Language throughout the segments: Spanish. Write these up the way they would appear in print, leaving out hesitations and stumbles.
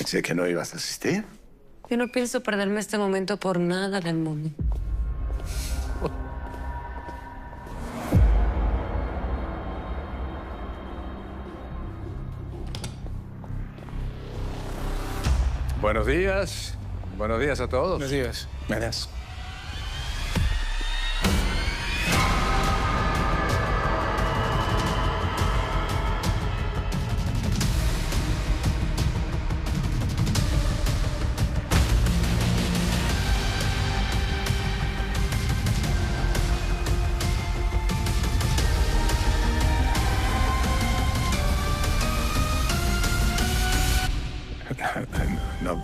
Pensé que no ibas a asistir. Yo no pienso perderme este momento por nada del mundo. Buenos días. Buenos días a todos. Buenos días. Buenas.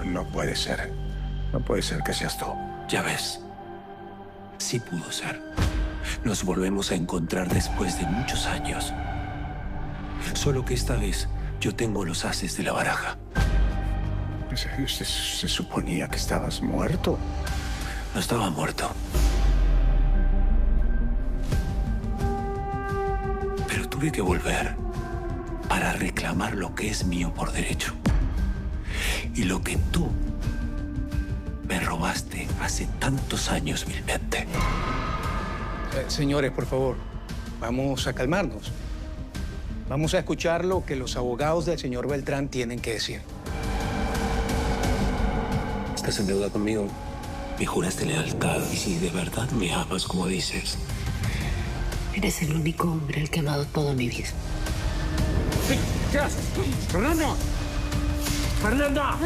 No puede ser. No puede ser que seas tú. Ya ves, sí pudo ser. Nos volvemos a encontrar después de muchos años. Solo que esta vez yo tengo los ases de la baraja. Se suponía que estabas muerto. No estaba muerto. Pero tuve que volver para reclamar lo que es mío por derecho. Y lo que tú me robaste hace tantos años vilmente. Señores, por favor, vamos a calmarnos. Vamos a escuchar lo que los abogados del señor Beltrán tienen que decir. Estás en deuda conmigo. Me juraste lealtad. Y si de verdad me amas como dices. Eres el único hombre al que he amado toda mi vida. ¿Qué haces? ¡Fernanda! ¡Fernanda!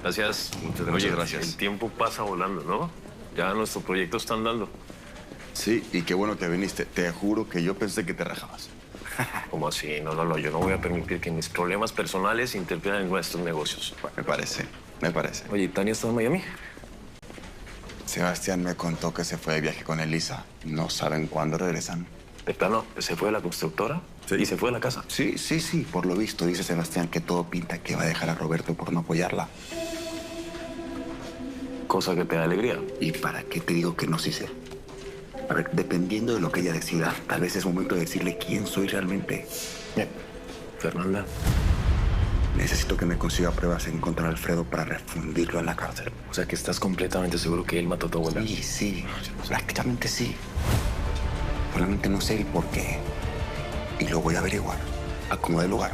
Gracias. Muchas gracias. Oye, gracias. El tiempo pasa volando, ¿no? Ya nuestro proyecto está andando. Sí, y qué bueno que viniste. Te juro que yo pensé que te rajabas. ¿Cómo así? No, yo no voy a permitir que mis problemas personales interfieran en nuestros negocios. Me parece. Oye, ¿y Tania está en Miami? Sebastián me contó que se fue de viaje con Elisa. No saben cuándo regresan. ¿De plano? ¿Se fue de la constructora? Sí. ¿Y se fue de la casa? Sí. Por lo visto, dice Sebastián que todo pinta que va a dejar a Roberto por no apoyarla. Cosa que te da alegría. ¿Y para qué te digo que no sí sé? A ver, dependiendo de lo que ella decida, tal vez es momento de decirle quién soy realmente. Bien. Fernanda. Necesito que me consiga pruebas en contra de Alfredo para refundirlo en la cárcel. O sea, que estás completamente seguro que él mató a tu abuela. Sí. Prácticamente sí. Solamente no sé el por qué. Y lo voy a averiguar. A como de lugar.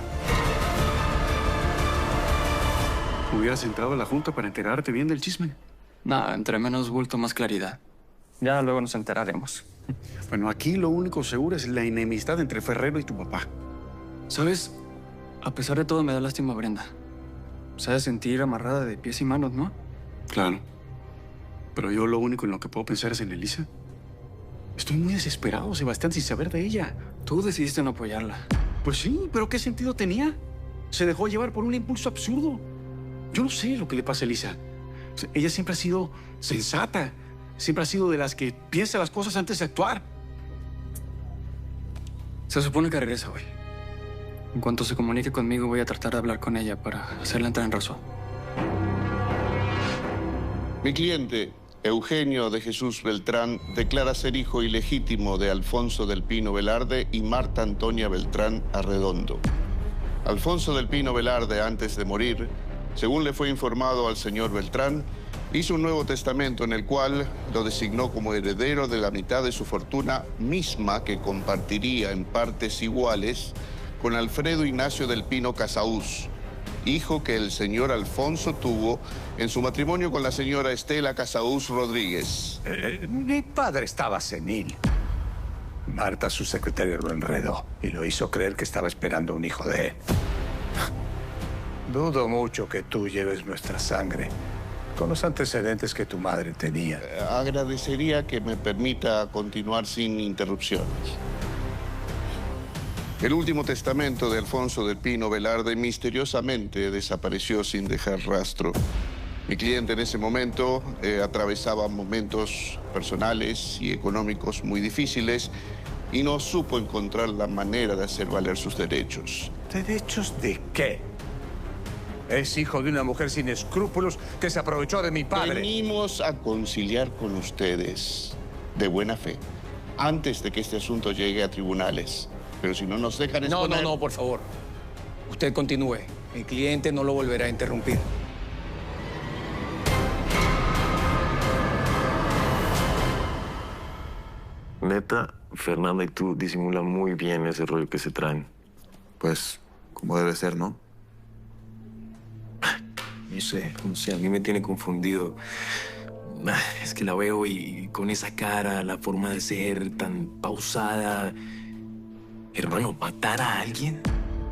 Hubieras entrado a la junta para enterarte bien del chisme. Nada, entre menos bulto, más claridad. Ya luego nos enteraremos. Bueno, aquí lo único seguro es la enemistad entre Ferrero y tu papá. ¿Sabes? A pesar de todo, me da lástima Brenda. Se ha de sentir amarrada de pies y manos, ¿no? Claro. Pero yo lo único en lo que puedo pensar es en Elisa. Estoy muy desesperado, Sebastián, sin saber de ella. Tú decidiste no apoyarla. Pues sí, pero ¿qué sentido tenía? Se dejó llevar por un impulso absurdo. Yo no sé lo que le pasa a Elisa. O sea, ella siempre ha sido sensata. Siempre ha sido de las que piensa las cosas antes de actuar. Se supone que regresa hoy. En cuanto se comunique conmigo, voy a tratar de hablar con ella para hacerla entrar en razón. Mi cliente, Eugenio de Jesús Beltrán, declara ser hijo ilegítimo de Alfonso del Pino Velarde y Marta Antonia Beltrán Arredondo. Alfonso del Pino Velarde, antes de morir, según le fue informado al señor Beltrán, hizo un nuevo testamento en el cual lo designó como heredero de la mitad de su fortuna misma que compartiría en partes iguales con Alfredo Ignacio del Pino Casaús, hijo que el señor Alfonso tuvo en su matrimonio con la señora Estela Casaús Rodríguez. Mi padre estaba senil. Marta, su secretaria, lo enredó y lo hizo creer que estaba esperando un hijo de él. Dudo mucho que tú lleves nuestra sangre con los antecedentes que tu madre tenía. Agradecería que me permita continuar sin interrupciones. El último testamento de Alfonso del Pino Velarde misteriosamente desapareció sin dejar rastro. Mi cliente en ese momento atravesaba momentos personales y económicos muy difíciles y no supo encontrar la manera de hacer valer sus derechos. ¿Derechos de qué? Es hijo de una mujer sin escrúpulos que se aprovechó de mi padre. Venimos a conciliar con ustedes. de buena fe, antes de que este asunto llegue a tribunales. Pero si no nos dejan exponer... No, por favor. Usted continúe. Mi cliente no lo volverá a interrumpir. Neta, Fernanda y tú disimulan muy bien ese rollo que se traen. Pues, como debe ser, ¿no? No sé, a mí me tiene confundido. Es que la veo y con esa cara, la forma de ser tan pausada. Hermano, ¿matar a alguien?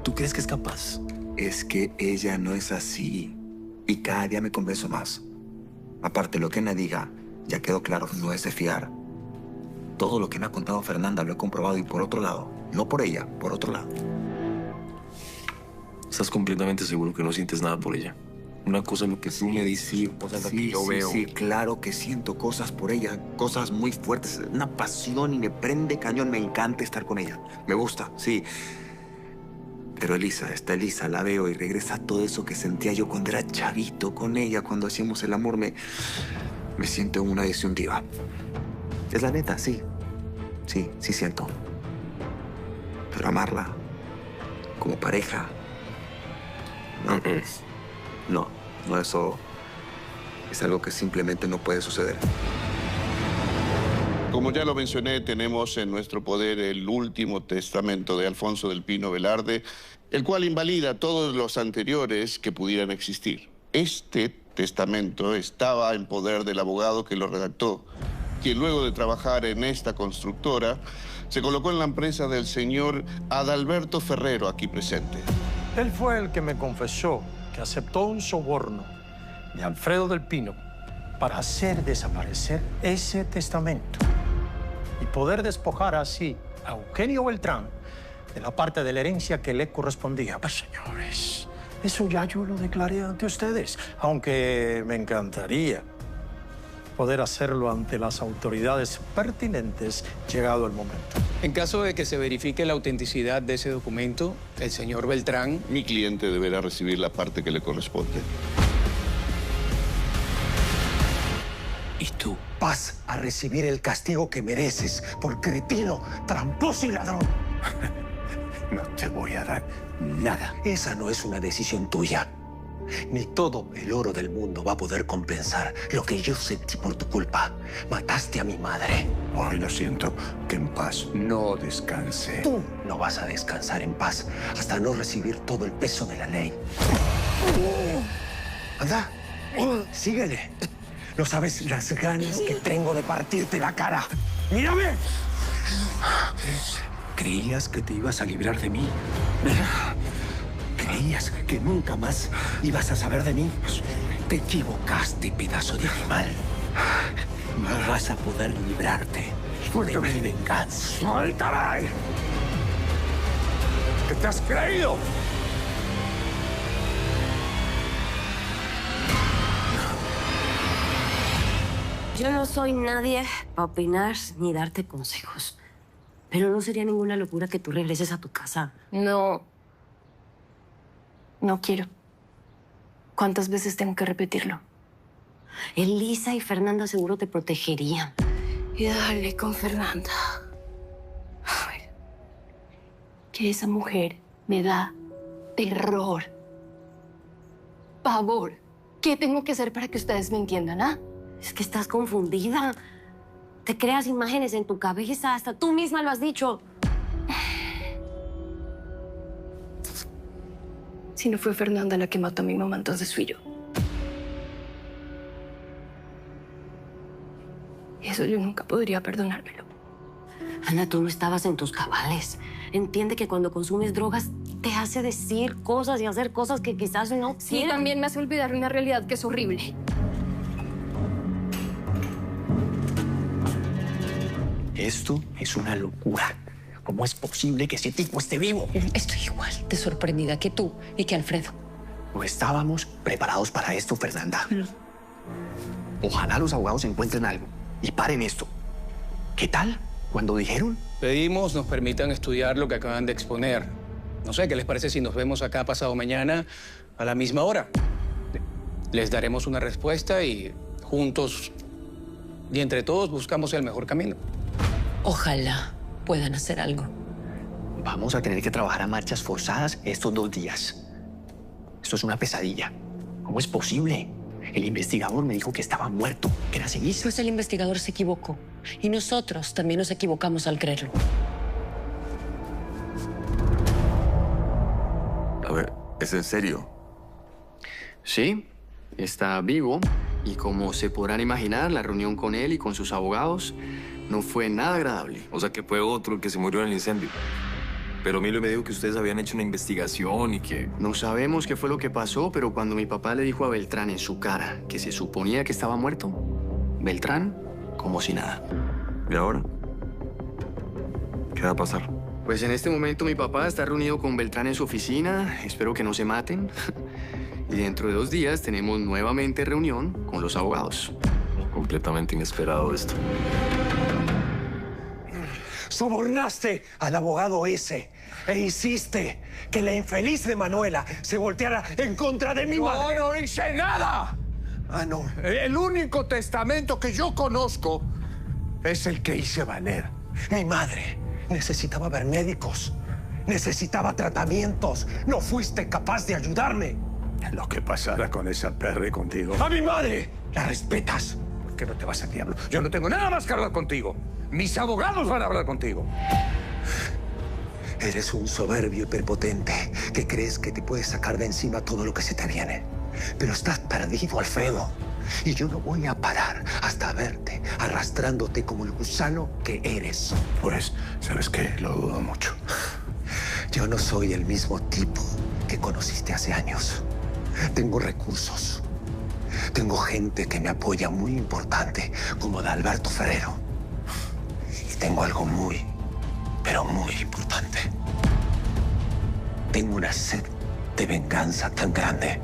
¿Tú crees que es capaz? Es que ella no es así. Y cada día me convenzo más. Aparte, lo que Ana diga, ya quedó claro, no es de fiar. Todo lo que me ha contado Fernanda lo he comprobado y por otro lado. No por ella, por otro lado. ¿Estás completamente seguro que no sientes nada por ella? Una cosa es lo que tú me dices, Sí, otra es lo sí, que yo veo. Sí, claro que siento cosas por ella, cosas muy fuertes, una pasión y me prende cañón, me encanta estar con ella, me gusta, sí. Pero Elisa, está Elisa, la veo y regresa todo eso que sentía yo cuando era chavito con ella, cuando hacíamos el amor, me siento en una disyuntiva. Es la neta, sí, sí siento. Pero amarla como pareja, no, eso es algo que simplemente no puede suceder. Como ya lo mencioné, tenemos en nuestro poder el último testamento de Alfonso del Pino Velarde, el cual invalida todos los anteriores que pudieran existir. Este testamento estaba en poder del abogado que lo redactó, quien luego de trabajar en esta constructora, se colocó en la empresa del señor Adalberto Ferrero, aquí presente. Él fue el que me confesó que aceptó un soborno de Alfredo del Pino para hacer desaparecer ese testamento y poder despojar así a Eugenio Beltrán de la parte de la herencia que le correspondía. Pues, señores, eso ya yo lo declaré ante ustedes, aunque me encantaría poder hacerlo ante las autoridades pertinentes llegado el momento. En caso de que se verifique la autenticidad de ese documento, el señor Beltrán... Mi cliente deberá recibir la parte que le corresponde. ¿Y tú? Vas a recibir el castigo que mereces por cretino, tramposo y ladrón. No te voy a dar nada. Esa no es una decisión tuya. Ni todo el oro del mundo va a poder compensar lo que yo sentí por tu culpa. Mataste a mi madre. Hoy lo siento, que en paz no descanse. Tú no vas a descansar en paz hasta no recibir todo el peso de la ley. Anda, síguele. No sabes las ganas que tengo de partirte la cara. ¡Mírame! ¿Creías que te ibas a librar de mí? ¿Creías que nunca más ibas a saber de mí? Te equivocaste, pedazo de animal. No vas a poder librarte de mi venganza. ¡Suéltame! ¿Qué te has creído? Yo no soy nadie para opinar ni darte consejos. Pero no sería ninguna locura que tú regreses a tu casa. No. No quiero. ¿Cuántas veces tengo que repetirlo? Elisa y Fernanda seguro te protegerían. Y dale con Fernanda. Ay, que esa mujer me da terror. Pavor. ¿Qué tengo que hacer para que ustedes me entiendan, ah? Es que estás confundida. Te creas imágenes en tu cabeza. Hasta tú misma lo has dicho. Si no fue Fernanda la que mató a mi mamá, entonces fui yo. Y eso yo nunca podría perdonármelo. Ana, tú no estabas en tus cabales. Entiende que cuando consumes drogas te hace decir cosas y hacer cosas que quizás no Sí, quieran. también me hace olvidar una realidad que es horrible. Esto es una locura. ¿Cómo es posible que ese tipo esté vivo? Estoy igual de sorprendida que tú y que Alfredo. No estábamos preparados para esto, Fernanda. Ojalá los abogados encuentren algo y paren esto. ¿Qué tal cuando dijeron? Pedimos nos permitan estudiar lo que acaban de exponer. No sé, ¿qué les parece si nos vemos acá pasado mañana a la misma hora? Les daremos una respuesta y juntos y entre todos buscamos el mejor camino. Ojalá puedan hacer algo. Vamos a tener que trabajar a marchas forzadas estos 2 días. Esto es una pesadilla. ¿Cómo es posible? El investigador me dijo que estaba muerto, que era Elisa. Pues el investigador se equivocó. Y nosotros también nos equivocamos al creerlo. A ver, ¿es en serio? Sí, está vivo. Y como se podrán imaginar, la reunión con él y con sus abogados no fue nada agradable. O sea que fue otro el que se murió en el incendio. Pero Emilio me dijo que ustedes habían hecho una investigación y que... No sabemos qué fue lo que pasó, pero cuando mi papá le dijo a Beltrán en su cara que se suponía que estaba muerto, Beltrán, como si nada. ¿Y ahora? ¿Qué va a pasar? Pues en este momento mi papá está reunido con Beltrán en su oficina. Espero que no se maten. Y dentro de 2 días tenemos nuevamente reunión con los abogados. Completamente inesperado esto. Sobornaste al abogado ese e hiciste que la infeliz de Manuela se volteara en contra de mi madre. No hice nada. Ah, no. El único testamento que yo conozco es el que hice valer. Mi madre necesitaba ver médicos, necesitaba tratamientos. No fuiste capaz de ayudarme. Lo que pasara con esa perra y contigo. ¡A mi madre! ¿La respetas? ¿Por qué no te vas al diablo? Yo no tengo nada más que hablar contigo. Mis abogados van a hablar contigo. Eres un soberbio y prepotente que crees que te puedes sacar de encima todo lo que se te viene. Pero estás perdido, Alfredo. Y yo no voy a parar hasta verte arrastrándote como el gusano que eres. Pues, ¿sabes qué? Lo dudo mucho. Yo no soy el mismo tipo que conociste hace años. Tengo recursos. Tengo gente que me apoya muy importante, como Adalberto Ferrero. Y tengo algo muy, pero muy importante. Tengo una sed de venganza tan grande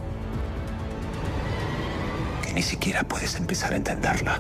que ni siquiera puedes empezar a entenderla.